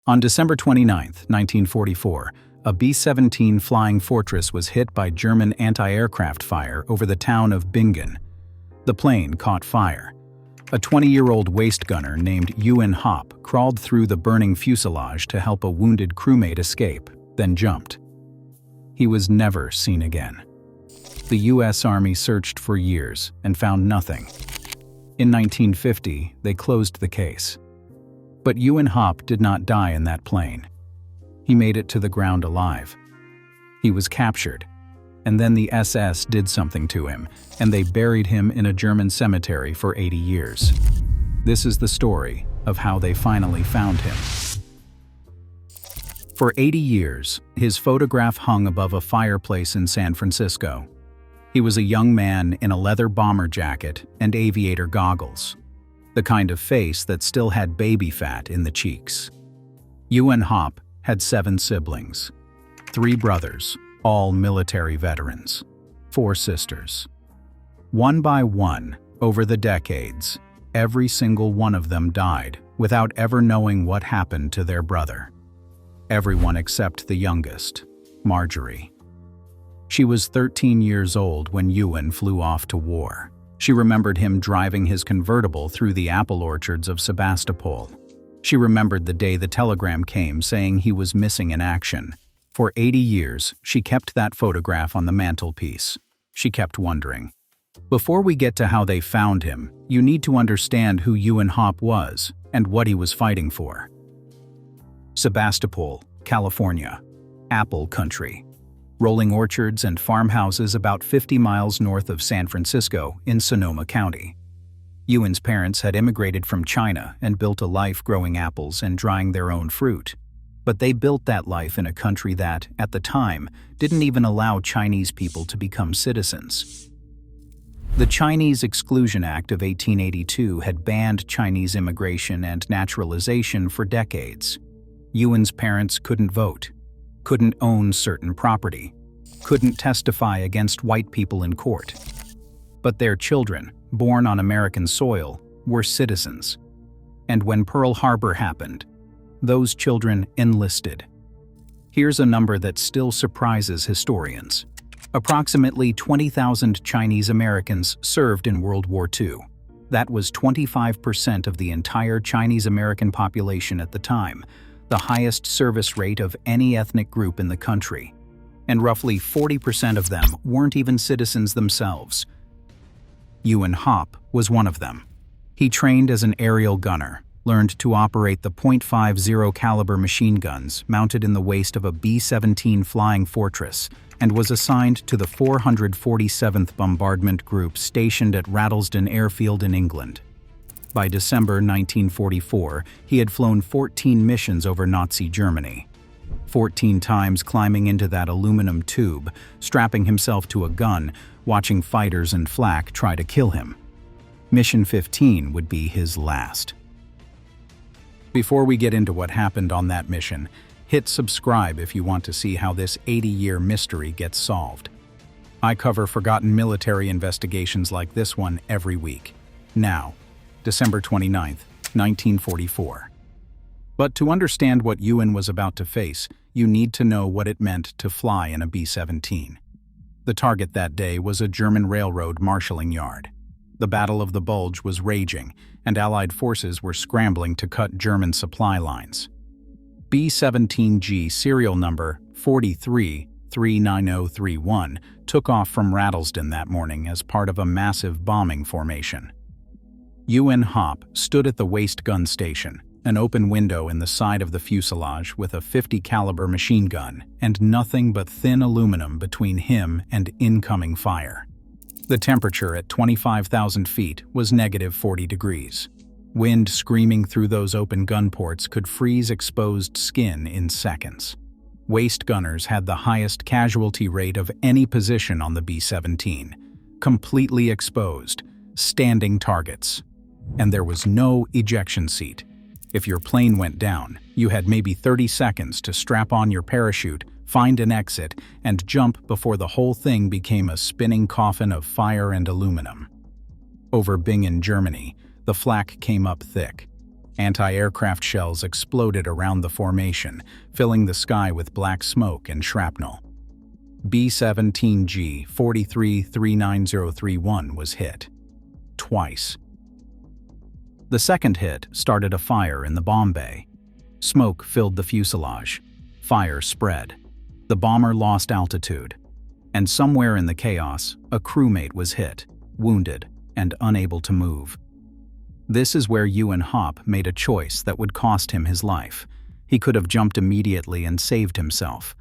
On December 29, 1944, a B-17 Flying Fortress was hit by German anti-aircraft fire over the town of Bingen. The plane caught fire. A 20-year-old waist gunner named Yuen Hop crawled through the burning fuselage to help a wounded crewmate escape, then jumped. He was never seen again. The U.S. Army searched for years and found nothing. In 1950, they closed the case. But Yuen Hop did not die in that plane. He made it to the ground alive. He was captured, and then the SS did something to him, and they buried him in a German cemetery for 80 years. This is the story of how they finally found him. For 80 years, his photograph hung above a fireplace in San Francisco. He was a young man in a leather bomber jacket and aviator goggles, the kind of face that still had baby fat in the cheeks. Yuen Hop had 7 siblings, 3 brothers, all military veterans, 4 sisters. One by one, over the decades, every single one of them died without ever knowing what happened to their brother. Everyone except the youngest, Margery. She was 13 years old when Yuen flew off to war. She remembered him driving his convertible through the apple orchards of Sebastopol. She remembered the day the telegram came saying he was missing in action. For 80 years, she kept that photograph on the mantelpiece. She kept wondering. Before we get to how they found him, you need to understand who Yuen Hop was and what he was fighting for. Sebastopol, California. Apple country. Rolling orchards and farmhouses about 50 miles north of San Francisco in Sonoma County. Yuen's parents had immigrated from China and built a life growing apples and drying their own fruit. But they built that life in a country that, at the time, didn't even allow Chinese people to become citizens. The Chinese Exclusion Act of 1882 had banned Chinese immigration and naturalization for decades. Yuen's parents couldn't vote, couldn't own certain property, couldn't testify against white people in court. But their children, born on American soil, were citizens. And when Pearl Harbor happened, those children enlisted. Here's a number that still surprises historians. Approximately 20,000 Chinese Americans served in World War II. That was 25% of the entire Chinese American population at the time, the highest service rate of any ethnic group in the country. And roughly 40% of them weren't even citizens themselves. Yuen Hop was one of them. He trained as an aerial gunner, learned to operate the .50 caliber machine guns mounted in the waist of a B-17 Flying Fortress, and was assigned to the 447th Bombardment Group stationed at Rattlesden Airfield in England. By December 1944, he had flown 14 missions over Nazi Germany. 14 times climbing into that aluminum tube, strapping himself to a gun, watching fighters and flak try to kill him. Mission 15 would be his last. Before we get into what happened on that mission, hit subscribe if you want to see how this 80-year mystery gets solved. I cover forgotten military investigations like this one every week. Now, December 29, 1944. But to understand what Yuen was about to face, you need to know what it meant to fly in a B-17. The target that day was a German railroad marshalling yard. The Battle of the Bulge was raging, and Allied forces were scrambling to cut German supply lines. B-17G serial number 43-39031 took off from Rattlesden that morning as part of a massive bombing formation. Yuen Hop stood at the waist gun station, an open window in the side of the fuselage with a .50 caliber machine gun, and nothing but thin aluminum between him and incoming fire. The temperature at 25,000 feet was -40 degrees. Wind screaming through those open gun ports could freeze exposed skin in seconds. Waist gunners had the highest casualty rate of any position on the B-17, completely exposed, standing targets. And there was no ejection seat. If your plane went down, you had maybe 30 seconds to strap on your parachute, find an exit, and jump before the whole thing became a spinning coffin of fire and aluminum. Over Bingen, Germany, the flak came up thick. Anti-aircraft shells exploded around the formation, filling the sky with black smoke and shrapnel. B-17G 43-39031 was hit. Twice. The second hit started a fire in the bomb bay. Smoke filled the fuselage. Fire spread. The bomber lost altitude. And somewhere in the chaos, a crewmate was hit, wounded, and unable to move. This is where Yuen Hop made a choice that would cost him his life. He could have jumped immediately and saved himself.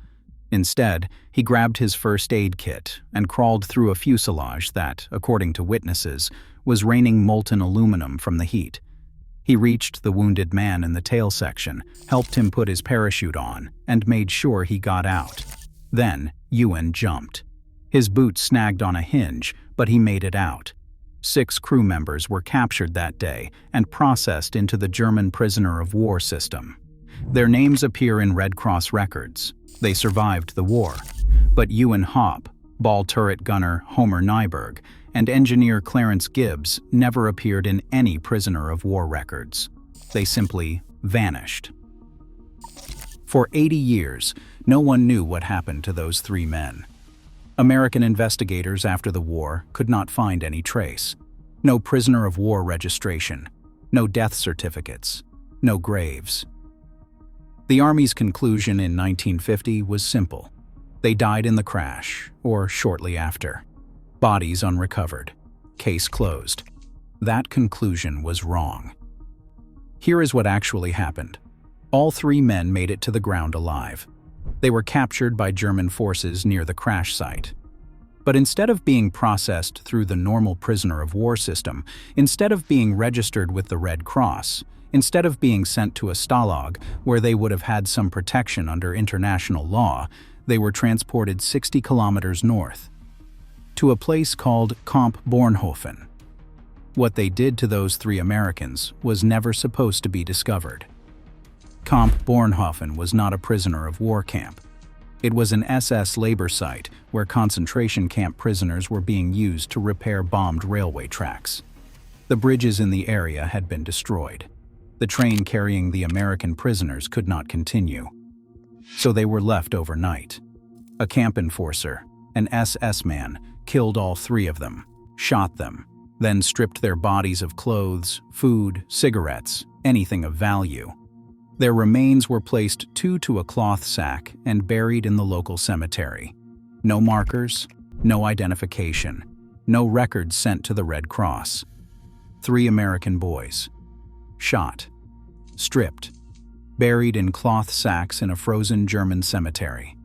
Instead, he grabbed his first aid kit and crawled through a fuselage that, according to witnesses, was raining molten aluminum from the heat. He reached the wounded man in the tail section, helped him put his parachute on, and made sure he got out. Then, Yuen jumped. His boot snagged on a hinge, but he made it out. 6 crew members were captured that day and processed into the German prisoner of war system. Their names appear in Red Cross records. They survived the war. But Yuen Hop, ball turret gunner Homer Nyberg, and engineer Clarence Gibbs never appeared in any prisoner of war records. They simply vanished. For 80 years, no one knew what happened to those 3 men. American investigators after the war could not find any trace. No prisoner of war registration, no death certificates, no graves. The Army's conclusion in 1950 was simple. They died in the crash, or shortly after. Bodies unrecovered. Case closed. That conclusion was wrong. Here is what actually happened. All 3 men made it to the ground alive. They were captured by German forces near the crash site. But instead of being processed through the normal prisoner of war system, instead of being registered with the Red Cross, instead of being sent to a stalag where they would have had some protection under international law, they were transported 60 kilometers north, to a place called Kamp-Bornhofen. What they did to those 3 Americans was never supposed to be discovered. Kamp-Bornhofen was not a prisoner of war camp. It was an SS labor site where concentration camp prisoners were being used to repair bombed railway tracks. The bridges in the area had been destroyed. The train carrying the American prisoners could not continue. So they were left overnight. A camp enforcer, an SS man, killed all 3 of them, shot them, then stripped their bodies of clothes, food, cigarettes, anything of value. Their remains were placed 2 to a cloth sack and buried in the local cemetery. No markers, no identification, no records sent to the Red Cross. 3 American boys. Shot. Stripped. Buried in cloth sacks in a frozen German cemetery.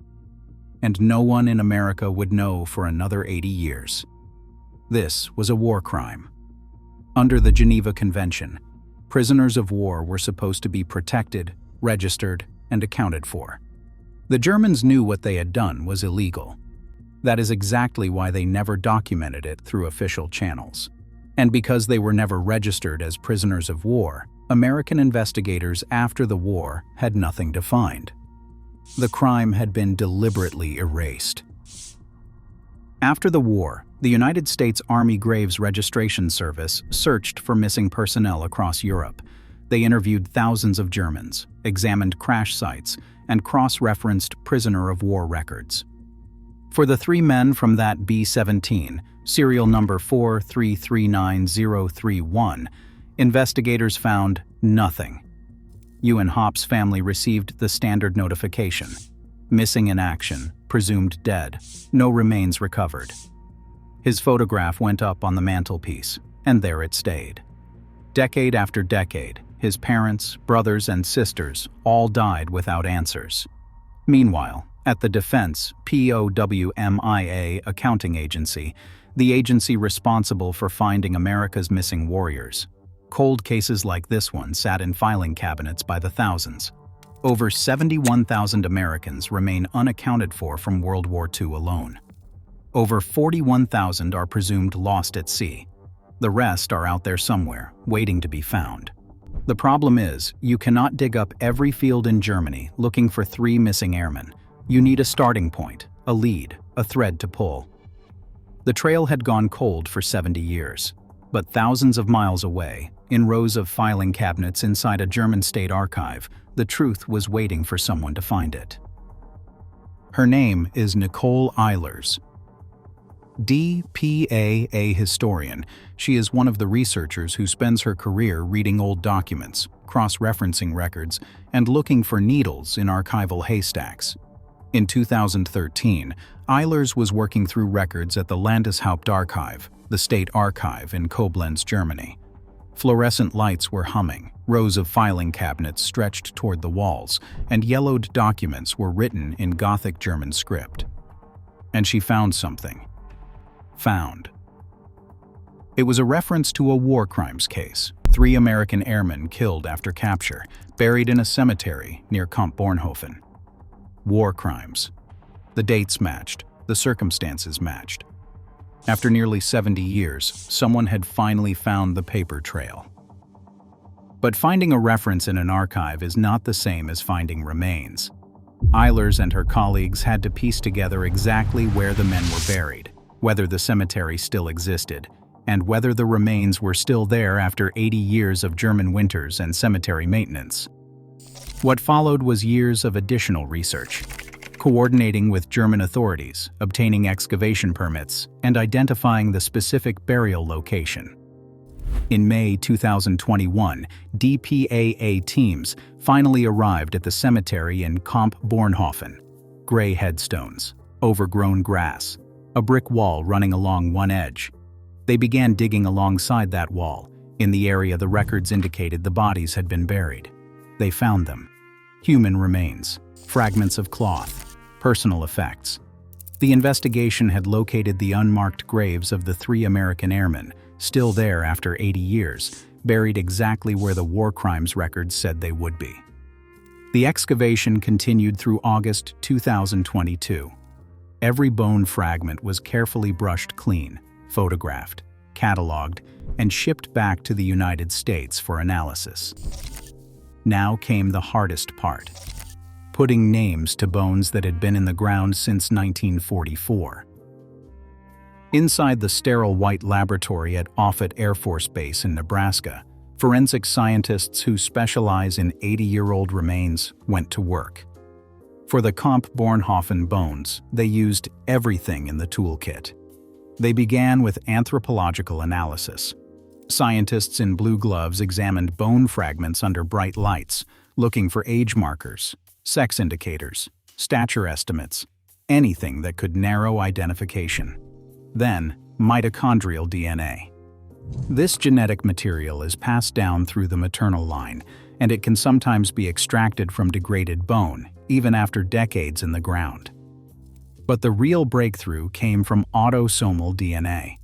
And no one in America would know for another 80 years. This was a war crime. Under the Geneva Convention, prisoners of war were supposed to be protected, registered, and accounted for. The Germans knew what they had done was illegal. That is exactly why they never documented it through official channels. And because they were never registered as prisoners of war, American investigators after the war had nothing to find. The crime had been deliberately erased. After the war, the United States Army Graves Registration Service searched for missing personnel across Europe. They interviewed thousands of Germans, examined crash sites, and cross-referenced prisoner of war records. For the 3 men from that B-17, serial number 4339031, investigators found nothing. Yuen Hop's family received the standard notification. Missing in action, presumed dead, no remains recovered. His photograph went up on the mantelpiece, and there it stayed. Decade after decade, his parents, brothers, and sisters all died without answers. Meanwhile, at the Defense POWMIA accounting agency, the agency responsible for finding America's missing warriors, cold cases like this one sat in filing cabinets by the thousands. Over 71,000 Americans remain unaccounted for from World War II alone. Over 41,000 are presumed lost at sea. The rest are out there somewhere, waiting to be found. The problem is, you cannot dig up every field in Germany looking for 3 missing airmen. You need a starting point, a lead, a thread to pull. The trail had gone cold for 70 years, but thousands of miles away, in rows of filing cabinets inside a German state archive. The truth was waiting for someone to find it. Her name is Nicole Eilers. DPA, a historian, she is one of the researchers who spends her career reading old documents, cross-referencing records, and looking for needles in archival haystacks. In 2013, Eilers was working through records at the Landeshauptarchiv, the state archive in Koblenz, Germany. Fluorescent lights were humming, rows of filing cabinets stretched toward the walls, and yellowed documents were written in Gothic German script. And she found something. It was a reference to a war crimes case. 3 American airmen killed after capture, buried in a cemetery near Kamp-Bornhofen. War crimes. The dates matched, the circumstances matched. After nearly 70 years, someone had finally found the paper trail. But finding a reference in an archive is not the same as finding remains. Eilers and her colleagues had to piece together exactly where the men were buried, whether the cemetery still existed, and whether the remains were still there after 80 years of German winters and cemetery maintenance. What followed was years of additional research, coordinating with German authorities, obtaining excavation permits, and identifying the specific burial location. In May 2021, DPAA teams finally arrived at the cemetery in Kamp-Bornhofen. Gray headstones, overgrown grass, a brick wall running along one edge. They began digging alongside that wall, in the area the records indicated the bodies had been buried. They found them. Human remains, fragments of cloth, personal effects. The investigation had located the unmarked graves of the 3 American airmen, still there after 80 years, buried exactly where the war crimes records said they would be. The excavation continued through August 2022. Every bone fragment was carefully brushed clean, photographed, cataloged, and shipped back to the United States for analysis. Now came the hardest part: putting names to bones that had been in the ground since 1944. Inside the sterile white laboratory at Offutt Air Force Base in Nebraska, forensic scientists who specialize in 80-year-old remains went to work. For the Kamp-Bornhofen bones, they used everything in the toolkit. They began with anthropological analysis. Scientists in blue gloves examined bone fragments under bright lights, looking for age markers, sex indicators, stature estimates, anything that could narrow identification. Then, mitochondrial DNA. This genetic material is passed down through the maternal line, and it can sometimes be extracted from degraded bone, even after decades in the ground. But the real breakthrough came from autosomal DNA.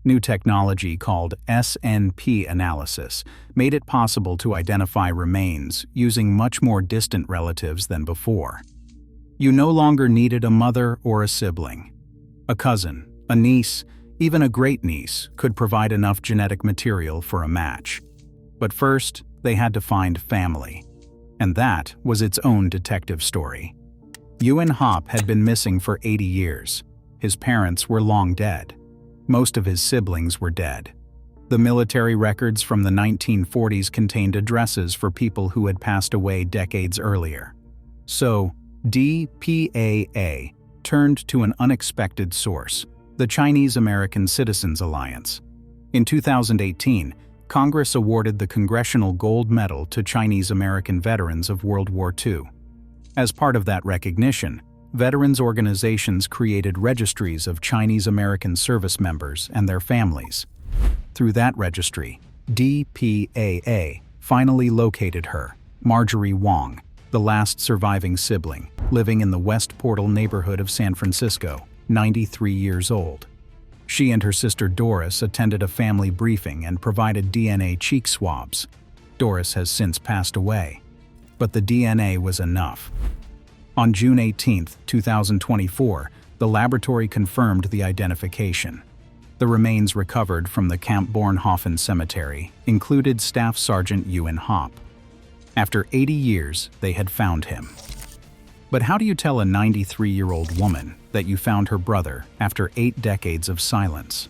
New technology called SNP analysis made it possible to identify remains using much more distant relatives than before. You no longer needed a mother or a sibling. A cousin, a niece, even a great-niece could provide enough genetic material for a match. But first, they had to find family. And that was its own detective story. Yuen Hop had been missing for 80 years. His parents were long dead. Most of his siblings were dead. The military records from the 1940s contained addresses for people who had passed away decades earlier. So, DPAA turned to an unexpected source: the Chinese-American Citizens Alliance. In 2018, Congress awarded the Congressional Gold Medal to Chinese-American veterans of World War II. As part of that recognition, veterans organizations created registries of Chinese-American service members and their families. Through that registry, DPAA finally located her, Margery Wong, the last surviving sibling, living in the West Portal neighborhood of San Francisco, 93 years old. She and her sister Doris attended a family briefing and provided DNA cheek swabs. Doris has since passed away, but the DNA was enough. On June 18, 2024, the laboratory confirmed the identification. The remains recovered from the Kamp-Bornhofen cemetery included Staff Sergeant Yuen Hop. After 80 years, they had found him. But how do you tell a 93-year-old woman that you found her brother after 8 decades of silence?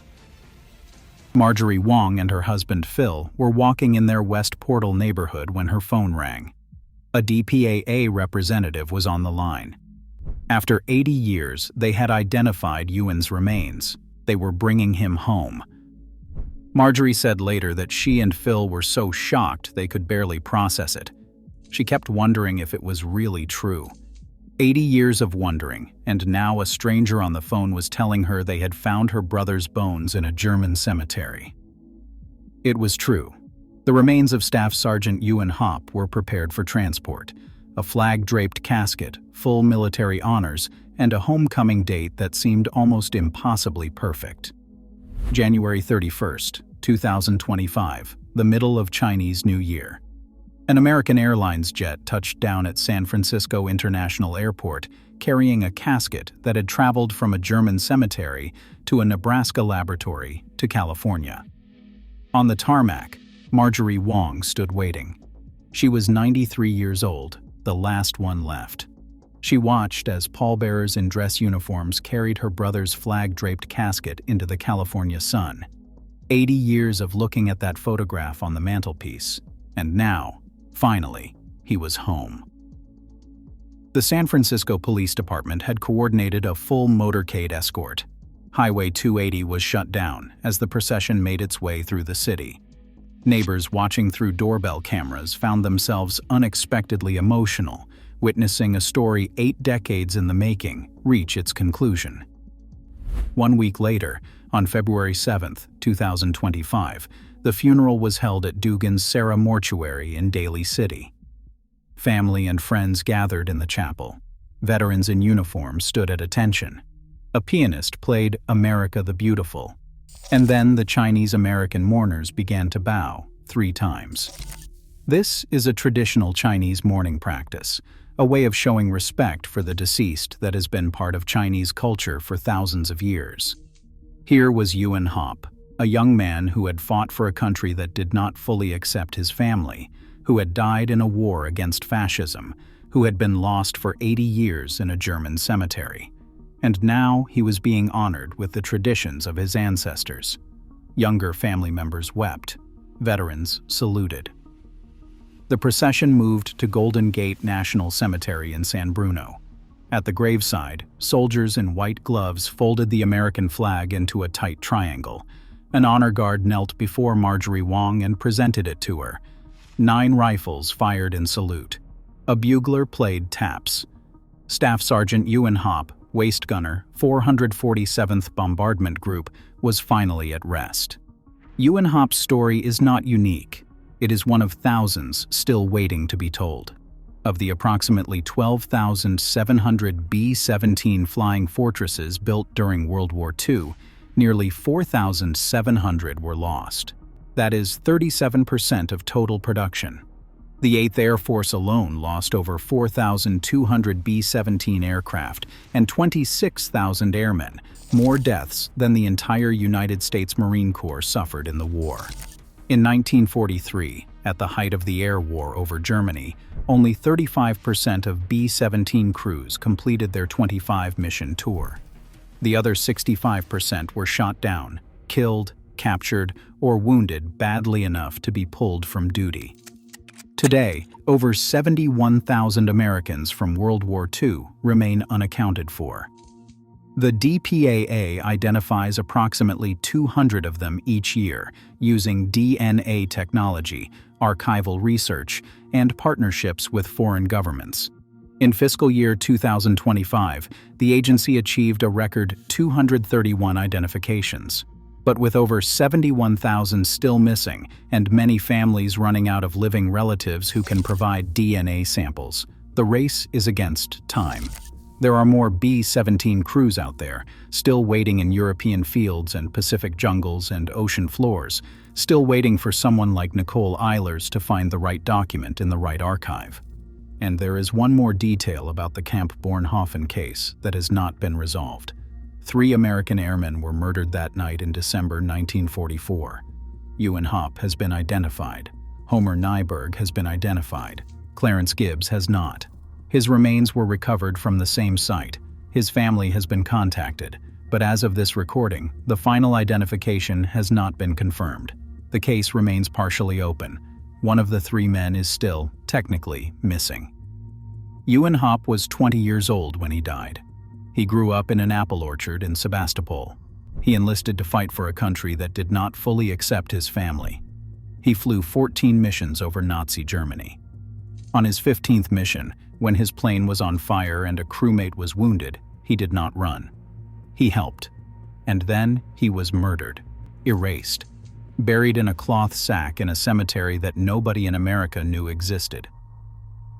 Margery Wong and her husband Phil were walking in their West Portal neighborhood when her phone rang. A DPAA representative was on the line. After 80 years, they had identified Yuen's remains. They were bringing him home. Margery said later that she and Phil were so shocked they could barely process it. She kept wondering if it was really true. 80 years of wondering, and now a stranger on the phone was telling her they had found her brother's bones in a German cemetery. It was true. The remains of Staff Sergeant Yuen Hop were prepared for transport. A flag-draped casket, full military honors, and a homecoming date that seemed almost impossibly perfect. January 31st, 2025, the middle of Chinese New Year. An American Airlines jet touched down at San Francisco International Airport, carrying a casket that had traveled from a German cemetery to a Nebraska laboratory to California. On the tarmac, Margery Wong stood waiting. She was 93 years old, the last one left. She watched as pallbearers in dress uniforms carried her brother's flag-draped casket into the California sun. 80 years of looking at that photograph on the mantelpiece, and now, finally, he was home. The San Francisco Police Department had coordinated a full motorcade escort. Highway 280 was shut down as the procession made its way through the city. Neighbors watching through doorbell cameras found themselves unexpectedly emotional, witnessing a story 8 decades in the making reach its conclusion. 1 week later, on February 7, 2025, the funeral was held at Dugan's Sarah Mortuary in Daly City. Family and friends gathered in the chapel. Veterans in uniform stood at attention. A pianist played "America the Beautiful." And then the Chinese-American mourners began to bow 3 times. This is a traditional Chinese mourning practice, a way of showing respect for the deceased that has been part of Chinese culture for thousands of years. Here was Yuen Hop, a young man who had fought for a country that did not fully accept his family, who had died in a war against fascism, who had been lost for 80 years in a German cemetery. And now he was being honored with the traditions of his ancestors. Younger family members wept. Veterans saluted. The procession moved to Golden Gate National Cemetery in San Bruno. At the graveside, soldiers in white gloves folded the American flag into a tight triangle. An honor guard knelt before Margery Wong and presented it to her. 9 rifles fired in salute. A bugler played taps. Staff Sergeant Yuen Hop, waist gunner, 447th Bombardment Group, was finally at rest. Yuen Hop's story is not unique. It is one of thousands still waiting to be told. Of the approximately 12,700 B-17 flying fortresses built during World War II, nearly 4,700 were lost. That is 37% of total production. The 8th Air Force alone lost over 4,200 B-17 aircraft and 26,000 airmen, more deaths than the entire United States Marine Corps suffered in the war. In 1943, at the height of the air war over Germany, only 35% of B-17 crews completed their 25-mission tour. The other 65% were shot down, killed, captured, or wounded badly enough to be pulled from duty. Today, over 71,000 Americans from World War II remain unaccounted for. The DPAA identifies approximately 200 of them each year using DNA technology, archival research, and partnerships with foreign governments. In fiscal year 2025, the agency achieved a record 231 identifications. But with over 71,000 still missing and many families running out of living relatives who can provide DNA samples, the race is against time. There are more B-17 crews out there, still waiting in European fields and Pacific jungles and ocean floors, still waiting for someone like Nicole Eilers to find the right document in the right archive. And there is one more detail about the Kamp-Bornhofen case that has not been resolved. 3 American airmen were murdered that night in December 1944. Yuen Hop has been identified. Homer Nyberg has been identified. Clarence Gibbs has not. His remains were recovered from the same site. His family has been contacted. but as of this recording, the final identification has not been confirmed. The case remains partially open. One of the 3 men is still, technically, missing. Yuen Hop was 20 years old when he died. He grew up in an apple orchard in Sebastopol. He enlisted to fight for a country that did not fully accept his family. He flew 14 missions over Nazi Germany. On his 15th mission, when his plane was on fire and a crewmate was wounded, he did not run. He helped. And then he was murdered, erased, buried in a cloth sack in a cemetery that nobody in America knew existed.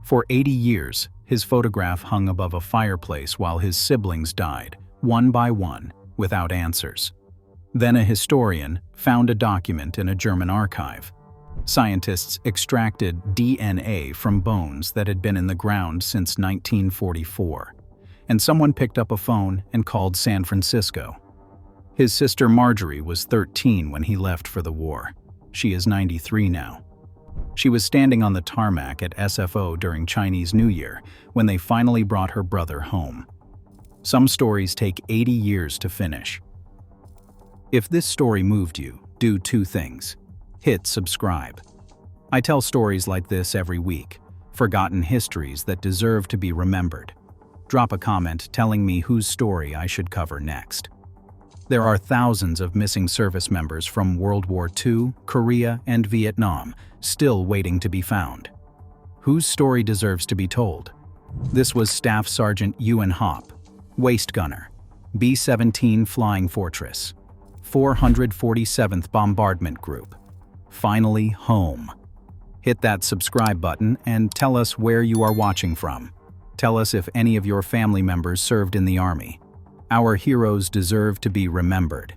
For 80 years, his photograph hung above a fireplace while his siblings died, one by one, without answers. Then a historian found a document in a German archive. Scientists extracted DNA from bones that had been in the ground since 1944, and someone picked up a phone and called San Francisco. His sister Margery was 13 when he left for the war. She is 93 now. She was standing on the tarmac at SFO during Chinese New Year when they finally brought her brother home. Some stories take 80 years to finish. If this story moved you, do 2 things. Hit subscribe. I tell stories like this every week, forgotten histories that deserve to be remembered. Drop a comment telling me whose story I should cover next. There are thousands of missing service members from World War II, Korea, and Vietnam still waiting to be found. Whose story deserves to be told? This was Staff Sergeant Yuen Hop, waist gunner, B-17 Flying Fortress, 447th Bombardment Group. Finally home. Hit that subscribe button and tell us where you are watching from. Tell us if any of your family members served in the Army. Our heroes deserve to be remembered.